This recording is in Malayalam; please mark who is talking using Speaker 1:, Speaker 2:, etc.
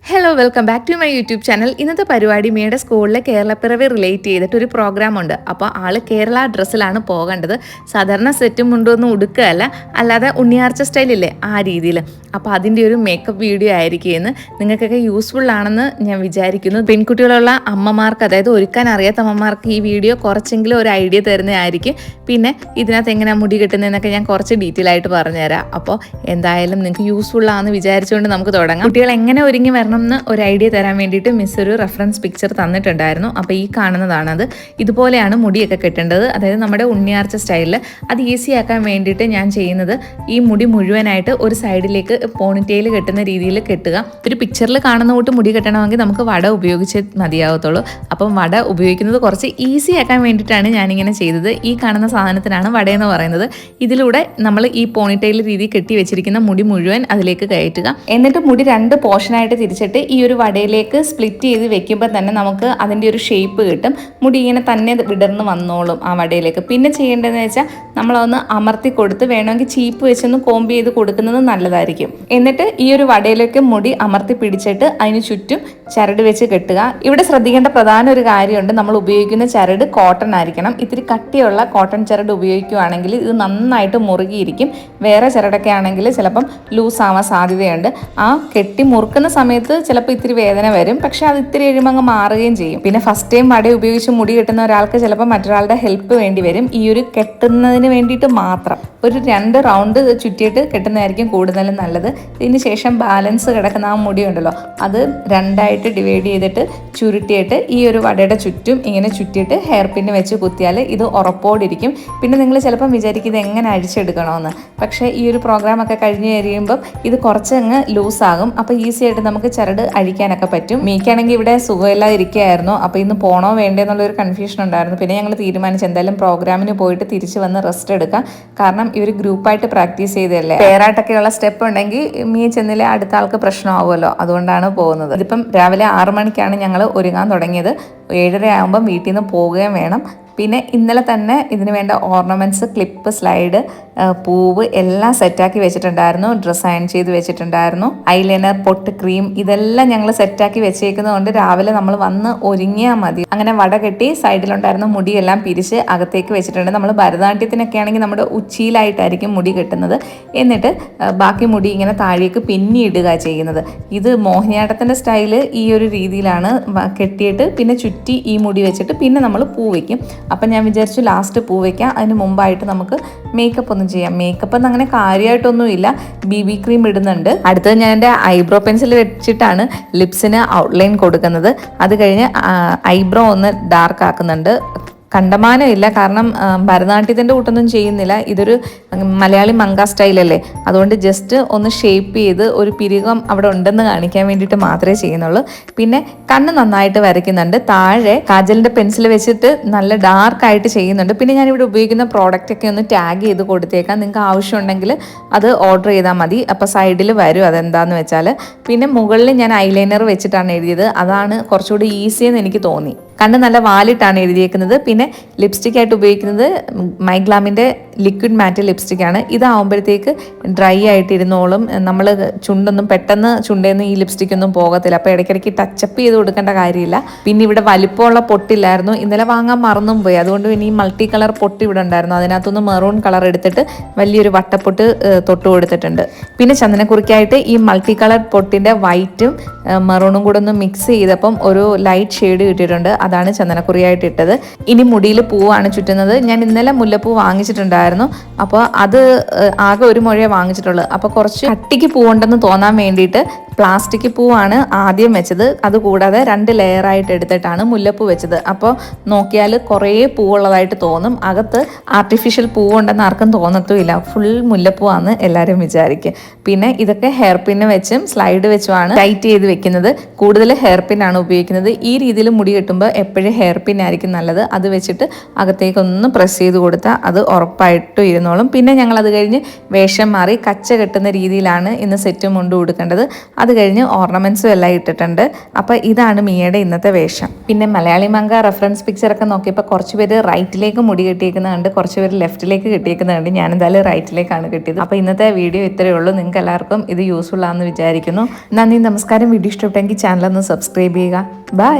Speaker 1: Hello welcome back to my YouTube channel. ഇന്നത്തെ പരിപാടി മേയുടെ സ്കൂളിലെ കേരളപ്പിറവി റിലേറ്റ് ചെയ്തിട്ട് ഒരു പ്രോഗ്രാം ഉണ്ട്. അപ്പോൾ ആൾ കേരള ഡ്രസ്സിലാണ് പോകേണ്ടത്. സാധാരണ സെറ്റും മുണ്ടൊന്നും ഉടുക്കുകയല്ല, അല്ലാതെ ഉണ്ണിയാർച്ച സ്റ്റൈലില്ലേ ആ രീതിയിൽ. അപ്പോൾ അതിൻ്റെ ഒരു മേക്കപ്പ് വീഡിയോ ആയിരിക്കുമെന്ന് നിങ്ങൾക്കൊക്കെ യൂസ്ഫുൾ ആണെന്ന് ഞാൻ വിചാരിക്കുന്നു. പെൺകുട്ടികളുള്ള അമ്മമാർക്ക്, അതായത് ഒരുക്കാൻ അറിയാത്ത അമ്മമാർക്ക് ഈ വീഡിയോ കുറച്ചെങ്കിലും ഒരു ഐഡിയ തരുന്നതായിരിക്കും. പിന്നെ ഇതിനകത്ത് എങ്ങനെയാണ് മുടി കിട്ടുന്നതെന്നൊക്കെ ഞാൻ കുറച്ച് ഡീറ്റെയിൽ ആയിട്ട് പറഞ്ഞുതരാം. അപ്പോൾ എന്തായാലും നിങ്ങൾക്ക് യൂസ്ഫുൾ ആണെന്ന് വിചാരിച്ചുകൊണ്ട് നമുക്ക് തുടങ്ങാം. കുട്ടികൾ എങ്ങനെ ഒരുങ്ങി വരണം എന്ന് ഒരു ഐഡിയ തരാൻ വേണ്ടിയിട്ട് മിസ് ഒരു റെഫറൻസ് പിക്ചർ തന്നിട്ടുണ്ടായിരുന്നു. അപ്പോൾ ഈ കാണുന്നതാണത്. ഇതുപോലെയാണ് മുടിയൊക്കെ കെട്ടേണ്ടത്, അതായത് നമ്മുടെ ഉണ്ണിയാർച്ച സ്റ്റൈലിൽ. അത് ഈസി ആക്കാൻ വേണ്ടിയിട്ട് ഞാൻ ചെയ്യുന്നത്, ഈ മുടി മുഴുവനായിട്ട് ഒരു സൈഡിലേക്ക് പോണിറ്റെയിൽ കെട്ടുന്ന രീതിയിൽ കെട്ടുക. ഒരു പിക്ചറിൽ കാണുന്ന കൂട്ട് മുടി കെട്ടണമെങ്കിൽ നമുക്ക് വട ഉപയോഗിച്ച് മതിയാവത്തുള്ളൂ. അപ്പം വട ഉപയോഗിക്കുന്നത് കുറച്ച് ഈസി ആക്കാൻ വേണ്ടിയിട്ടാണ് ഞാനിങ്ങനെ ചെയ്തത്. ഈ കാണുന്ന സാധനത്തിനാണ് വടയെന്ന് പറയുന്നത്. ഇതിലൂടെ നമ്മൾ ഈ പോണിറ്റെയിൽ രീതി കെട്ടി വെച്ചിരിക്കുന്ന മുടി മുഴുവൻ അതിലേക്ക് കയറ്റുക. എന്നിട്ട് മുടി രണ്ട് പോർഷനായിട്ട് തിരിച്ചിട്ട് ഈ ഒരു വടയിലേക്ക് സ്പ്ലിറ്റ് ചെയ്ത് വെക്കുമ്പോൾ തന്നെ നമുക്ക് അതിൻ്റെ ഒരു ഷേപ്പ് കിട്ടും. മുടി ഇങ്ങനെ തന്നെ വിടർന്ന് വന്നോളും ആ വടയിലേക്ക്. പിന്നെ ചെയ്യേണ്ടതെന്ന് വെച്ചാൽ നമ്മളതൊന്ന് അമർത്തി കൊടുത്ത് വേണമെങ്കിൽ ചീപ്പ് വെച്ചൊന്ന് കോമ്പ് ചെയ്ത് കൊടുക്കുന്നത് നല്ലതായിരിക്കും. എന്നിട്ട് ഈ ഒരു വടയിലേക്ക് മുടി അമർത്തി പിടിച്ചിട്ട് അതിന് ചുറ്റും ചരട് വെച്ച് കെട്ടുക. ഇവിടെ ശ്രദ്ധിക്കേണ്ട പ്രധാന ഒരു കാര്യമുണ്ട്, നമ്മൾ ഉപയോഗിക്കുന്ന ചരട് കോട്ടൺ ആയിരിക്കണം. ഇത്തിരി കട്ടിയുള്ള കോട്ടൺ ചരട് ഉപയോഗിക്കുകയാണെങ്കിൽ ഇത് നന്നായിട്ട് മുറുകിയിരിക്കും. വേറെ ചരടൊക്കെ ആണെങ്കിൽ ചിലപ്പം ലൂസ് ആവാൻ സാധ്യതയുണ്ട്. ആ കെട്ടി മുറുക്കുന്ന സമയത്ത് ചിലപ്പോൾ ഇത്തിരി വേദന വരും, പക്ഷെ അത് ഇത്തിരി കഴിയുമ്പോൾ അങ്ങ് മാറുകയും ചെയ്യും. പിന്നെ ഫസ്റ്റ് ടൈം വട ഉപയോഗിച്ച് മുടി കെട്ടുന്ന ഒരാൾക്ക് ചിലപ്പോൾ മറ്റൊരാളുടെ ഹെൽപ്പ് വേണ്ടി വരും. ഈ ഒരു കെട്ടുന്നതിന് വേണ്ടിയിട്ട് മാത്രം ഒരു 2 റൗണ്ട് ചുറ്റിയിട്ട് കെട്ടുന്നതായിരിക്കും കൂടുതലും നല്ലത്. ഇതിന് ശേഷം ബാലൻസ് കിടക്കുന്ന ആ മുടി ഉണ്ടല്ലോ, അത് രണ്ടായിട്ട് ഡിവൈഡ് ചെയ്തിട്ട് ചുരുട്ടിയിട്ട് ഈ ഒരു വടയുടെ ചുറ്റും ഇങ്ങനെ ചുറ്റിയിട്ട് ഹെയർ പിന്ന് വെച്ച് കുത്തിയാൽ ഇത് ഉറപ്പോടിരിക്കും. പിന്നെ നിങ്ങൾ ചിലപ്പം വിചാരിക്കും ഇത് എങ്ങനെ അഴിച്ചെടുക്കണമെന്ന്. പക്ഷേ ഈ ഒരു പ്രോഗ്രാമൊക്കെ കഴിഞ്ഞ് കഴിയുമ്പം ഇത് കുറച്ചങ്ങ് ലൂസാകും. അപ്പോൾ ഈസി ആയിട്ട് നമുക്ക് ചരട് അഴിക്കാനൊക്കെ പറ്റും. മീക്കാണെങ്കിൽ ഇവിടെ സുഖമില്ലാതിരിക്കുകയായിരുന്നു. അപ്പോൾ ഇന്ന് പോകണോ വേണ്ടേ എന്നുള്ളൊരു കൺഫ്യൂഷൻ ഉണ്ടായിരുന്നു. പിന്നെ ഞങ്ങൾ തീരുമാനിച്ചു എന്തായാലും പ്രോഗ്രാമിന് പോയിട്ട് തിരിച്ച് വന്ന് റെസ്റ്റ് എടുക്കാം. കാരണം ഇവർ ഗ്രൂപ്പായിട്ട് പ്രാക്ടീസ് ചെയ്തതല്ലേ, പേരായിട്ടൊക്കെയുള്ള സ്റ്റെപ്പ് ഉണ്ടെങ്കിൽ മീ ചെന്നില്ലേ അടുത്ത ആൾക്ക് പ്രശ്നമാവുമല്ലോ, അതുകൊണ്ടാണ് പോകുന്നത്. ഇതിപ്പം രാവിലെ 6 മണിക്കാണ് ഞങ്ങൾ ഒരുങ്ങാൻ തുടങ്ങിയത്. 7:30 ആകുമ്പം വീട്ടിൽ നിന്ന് പോവുകയും വേണം. പിന്നെ ഇന്നലെ തന്നെ ഇതിന് വേണ്ട ഓർണമെൻറ്റ്സ്, ക്ലിപ്പ്, സ്ലൈഡ്, പൂവ് എല്ലാം സെറ്റാക്കി വെച്ചിട്ടുണ്ടായിരുന്നു. ഡ്രസ്സ് അയൺ ചെയ്ത് വെച്ചിട്ടുണ്ടായിരുന്നു. ഐലൈനർ, പൊട്ട്, ക്രീം ഇതെല്ലാം ഞങ്ങൾ സെറ്റാക്കി വെച്ചേക്കുന്നതുകൊണ്ട് രാവിലെ നമ്മൾ വന്ന് ഒരുങ്ങിയാൽ മതി. അങ്ങനെ വട കെട്ടി സൈഡിലുണ്ടായിരുന്ന മുടിയെല്ലാം പിരിച്ച് അകത്തേക്ക് വെച്ചിട്ടുണ്ട്. നമ്മൾ ഭരതനാട്യത്തിനൊക്കെ ആണെങ്കിൽ നമ്മുടെ ഉച്ചിയിലായിട്ടായിരിക്കും മുടി കെട്ടുന്നത്. എന്നിട്ട് ബാക്കി മുടി ഇങ്ങനെ താഴേക്ക് പിന്നിയിടുക ചെയ്യുന്നത്. ഇത് മോഹിനിയാട്ടത്തിൻ്റെ സ്റ്റൈല് ഈ ഒരു രീതിയിലാണ് കെട്ടിയിട്ട് പിന്നെ ചുറ്റി ഈ മുടി വെച്ചിട്ട് പിന്നെ നമ്മൾ പൂ വയ്ക്കും. അപ്പം ഞാൻ വിചാരിച്ചു ലാസ്റ്റ് പൂ വയ്ക്കാം, അതിന് മുമ്പായിട്ട് നമുക്ക് മേക്കപ്പ് ഒന്ന് ചെയ്യാം. മേക്കപ്പ് എന്ന് അങ്ങനെ കാര്യമായിട്ടൊന്നുമില്ല, BB ക്രീം ഇടുന്നുണ്ട്. അടുത്തത് ഞാൻ എൻ്റെ ഐബ്രോ പെൻസിൽ വെച്ചിട്ടാണ് ലിപ്സിന് ഔട്ട്ലൈൻ കൊടുക്കുന്നത്. അത് കഴിഞ്ഞ് ഐബ്രോ ഒന്ന് ഡാർക്ക് ആക്കുന്നുണ്ട്. കണ്ടമാനം ഇല്ല, കാരണം ഭരതനാട്യത്തിൻ്റെ കൂട്ടൊന്നും ചെയ്യുന്നില്ല. ഇതൊരു മലയാളി മങ്ക സ്റ്റൈലല്ലേ, അതുകൊണ്ട് ജസ്റ്റ് ഒന്ന് ഷേപ്പ് ചെയ്ത് ഒരു പിരികം അവിടെ ഉണ്ടെന്ന് കാണിക്കാൻ വേണ്ടിയിട്ട് മാത്രമേ ചെയ്യുന്നുള്ളൂ. പിന്നെ കണ്ണ് നന്നായിട്ട് വരയ്ക്കുന്നുണ്ട്. താഴെ കാജലിൻ്റെ പെൻസിൽ വെച്ചിട്ട് നല്ല ഡാർക്കായിട്ട് ചെയ്യുന്നുണ്ട്. പിന്നെ ഞാനിവിടെ ഉപയോഗിക്കുന്ന പ്രോഡക്റ്റൊക്കെ ഒന്ന് ടാഗ് ചെയ്ത് കൊടുത്തേക്കാം. നിങ്ങൾക്ക് ആവശ്യമുണ്ടെങ്കിൽ അത് ഓർഡർ ചെയ്താൽ മതി. അപ്പോൾ സൈഡിൽ വരും അതെന്താണെന്ന് വെച്ചാൽ. പിന്നെ മുകളിൽ ഞാൻ ഐലൈനർ വെച്ചിട്ടാണ് എഴുതിയത്. അതാണ് കുറച്ചുകൂടി ഈസി എന്ന് എനിക്ക് തോന്നി. കണ്ണ് നല്ല വാലിട്ടാണ് എഴുതിയേക്കുന്നത്. പിന്നെ ലിപ്സ്റ്റിക് ആയിട്ട് ഉപയോഗിക്കുന്നത് മൈഗ്ലാമിൻ്റെ ലിക്വിഡ് മാറ്റ് ലിപ്സ്റ്റിക്കാണ്. ഇതാവുമ്പോഴത്തേക്ക് ഡ്രൈ ആയിട്ട് ഇരുന്നോളും. നമ്മൾ ചുണ്ടൊന്നും പെട്ടെന്ന് ചുണ്ടേന്ന് ഈ ലിപ്സ്റ്റിക്കൊന്നും പോകത്തില്ല. അപ്പോൾ ഇടയ്ക്കിടയ്ക്ക് ടച്ചപ്പ് ചെയ്ത് കൊടുക്കേണ്ട കാര്യമില്ല. പിന്നെ ഇവിടെ വലിപ്പമുള്ള പൊട്ടില്ലായിരുന്നു, ഇന്നലെ വാങ്ങാൻ മറന്നും പോയി. അതുകൊണ്ട് പിന്നെ ഈ മൾട്ടി കളർ പൊട്ട് ഇവിടെ ഉണ്ടായിരുന്നു. അതിനകത്തൊന്ന് മെറൂൺ കളർ എടുത്തിട്ട് വലിയൊരു വട്ടപ്പൊട്ട് തൊട്ട് കൊടുത്തിട്ടുണ്ട്. പിന്നെ ചന്ദനക്കുറിക്കായിട്ട് ഈ മൾട്ടി കളർ പൊട്ടിൻ്റെ വൈറ്റും മെറൂണും കൂടെ ഒന്ന് മിക്സ് ചെയ്തപ്പം ഒരു ലൈറ്റ് ഷെയ്ഡ് കിട്ടിയിട്ടുണ്ട്. അതാണ് ചന്ദനക്കുറിയായിട്ട് ഇട്ടത്. ഇനി മുടിയിൽ പൂവാണ് ചുറ്റുന്നത്. ഞാൻ ഇന്നലെ മുല്ലപ്പൂ വാങ്ങിച്ചിട്ടുണ്ടായിരുന്നു. അപ്പോൾ അത് ആകെ ഒരു മുഴയെ വാങ്ങിച്ചിട്ടുള്ളൂ. അപ്പോൾ കുറച്ച് കട്ടിക്ക് പൂവുണ്ടെന്ന് തോന്നാൻ വേണ്ടിയിട്ട് പ്ലാസ്റ്റിക് പൂവാണ് ആദ്യം വെച്ചത്. അതുകൂടാതെ 2 ലെയറായിട്ട് എടുത്തിട്ടാണ് മുല്ലപ്പൂ വെച്ചത്. അപ്പോൾ നോക്കിയാൽ കുറേ പൂവുള്ളതായിട്ട് തോന്നും. അകത്ത് ആർട്ടിഫിഷ്യൽ പൂവുണ്ടെന്ന് ആർക്കും തോന്നത്തുമില്ല, ഫുൾ മുല്ലപ്പൂവാന്ന് എല്ലാവരും വിചാരിക്കും. പിന്നെ ഇതൊക്കെ ഹെയർ പിന്ന് വെച്ചും സ്ലൈഡ് വെച്ചുമാണ് ടൈറ്റ് ചെയ്ത് വെക്കുന്നത്. കൂടുതൽ ഹെയർ പിന്നാണ് ഉപയോഗിക്കുന്നത്. ഈ രീതിയിൽ മുടി കെട്ടുമ്പോൾ എപ്പോഴും ഹെയർ പിൻ ആയിരിക്കും നല്ലത്. അത് വെച്ചിട്ട് അകത്തേക്കൊന്ന് പ്രസ് ചെയ്ത് കൊടുത്താൽ അത് ഉറപ്പായിട്ടും ഇരുന്നോളും. പിന്നെ ഞങ്ങൾ അത് കഴിഞ്ഞ് വേഷം മാറി കച്ച കെട്ടുന്ന രീതിയിലാണ് ഇന്ന് സെറ്റും മുണ്ടും കൊടുക്കേണ്ടത്. അത് കഴിഞ്ഞ് ഓർണമെൻറ്റ്സും എല്ലാം ഇട്ടിട്ടുണ്ട്. അപ്പോൾ ഇതാണ് മിയയുടെ ഇന്നത്തെ വേഷം. പിന്നെ മലയാളി മങ്ക റെഫറൻസ് പിക്ചറൊക്കെ നോക്കിയപ്പോൾ കുറച്ച് പേര് റൈറ്റിലേക്ക് മുടി കെട്ടിയേക്കുന്നുണ്ട്, കുറച്ച് പേര് ലെഫ്റ്റിലേക്ക് കെട്ടിയേക്കുന്നുണ്ട്. ഞാൻ എന്തായാലും റൈറ്റിലേക്കാണ് കിട്ടിയത്. അപ്പോൾ ഇന്നത്തെ വീഡിയോ ഇത്രയേ ഉള്ളൂ. നിങ്ങൾക്ക് എല്ലാവർക്കും ഇത് യൂസ്ഫുൾ ആണെന്ന് വിചാരിക്കുന്നു. നന്ദി, നമസ്കാരം. വീഡിയോ ഇഷ്ടപ്പെട്ടെങ്കിൽ ചാനൽ ഒന്ന് സബ്സ്ക്രൈബ് ചെയ്യുക. ബൈ.